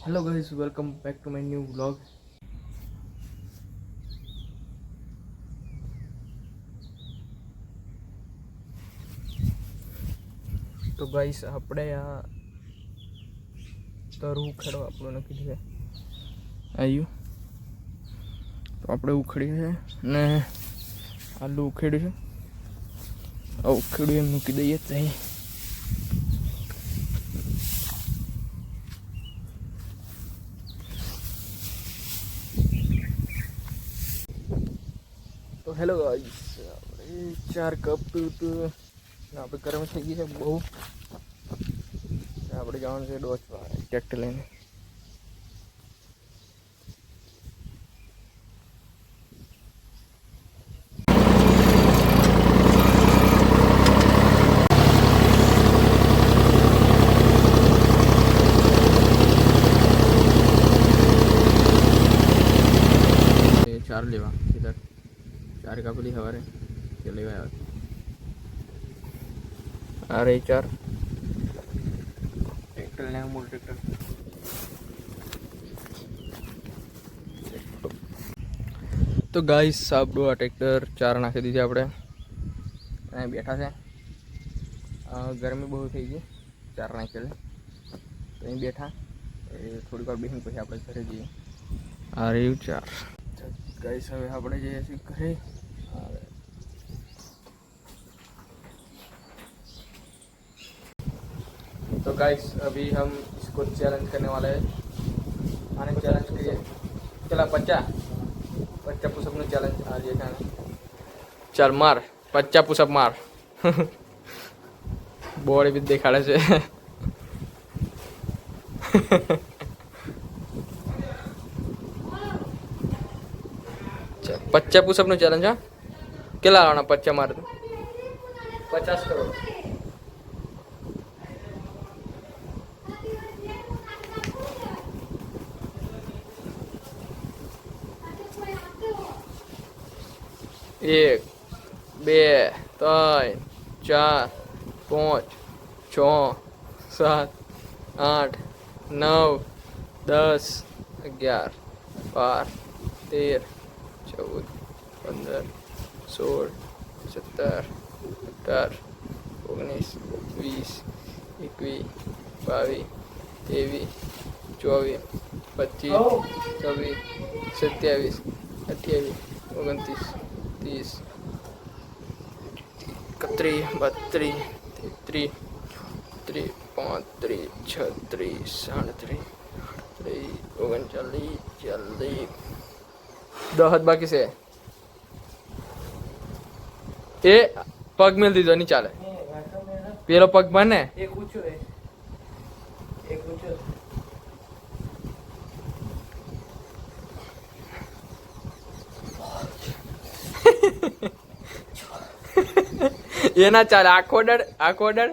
Hello guys, welcome back to my new vlog. तो guys આપણે આ તરુ ઉખેડવા આપણું નક્કી છે આવ્યું તો આપણે ઉખેડી છે ને આલુ ઉખેડ્યું છે આ ઉખેડ્યું એમ મૂકી દઈએ ત્યાં तो हेलो गाइस चार कप तो यहाँ पे गर्म થઈ ગઈ છે બહુ આપણે જવાનું છે ડોચવા ટ્રેક્ટર લઈને चार लेवा इधर चार का पुली हमारे चलेगा यार आ रही चार ट्रैक्टर ले मूल ट्रैक्टर तो गाइस साहब दो ट्रैक्टर चार नाखी दीजिए આપણે અહીં બેઠા છે ગરમી બહુ થઈ ગઈ ચાર નાખી તો અહીં બેઠા થોડી વાર બેસીને પછી આપણે ઘરે જઈએ આ રહ્યું ચાર गाइस હવે આપણે જઈએ છીએ ઘરે तो गाइस अभी हम इसको चैलेंज करने वाले हैं आने चैलेंज करिए चला 50 पुशअप નું चैलेंज आज ये खाने चल मार 50 पुशअप मार बॉडी भी देखाड़े છે 50 पुशअप નું चैलेंज हाँ કેટલા લાવવાના 50 મારે તો 50 करो एक बे त्रण चार पाँच छ 7 8 9 10 11 12 13 14 15 16 17 18 19 20 21 22 23 24 25 26 27 28 29 30 31 32 33 35 36 37 39 40 10 બાકી છે એ પગ મેલ દીધો નહીં ચાલે પેલો પગ બને એક ઊંચો એ ના ચાલે આખો ડર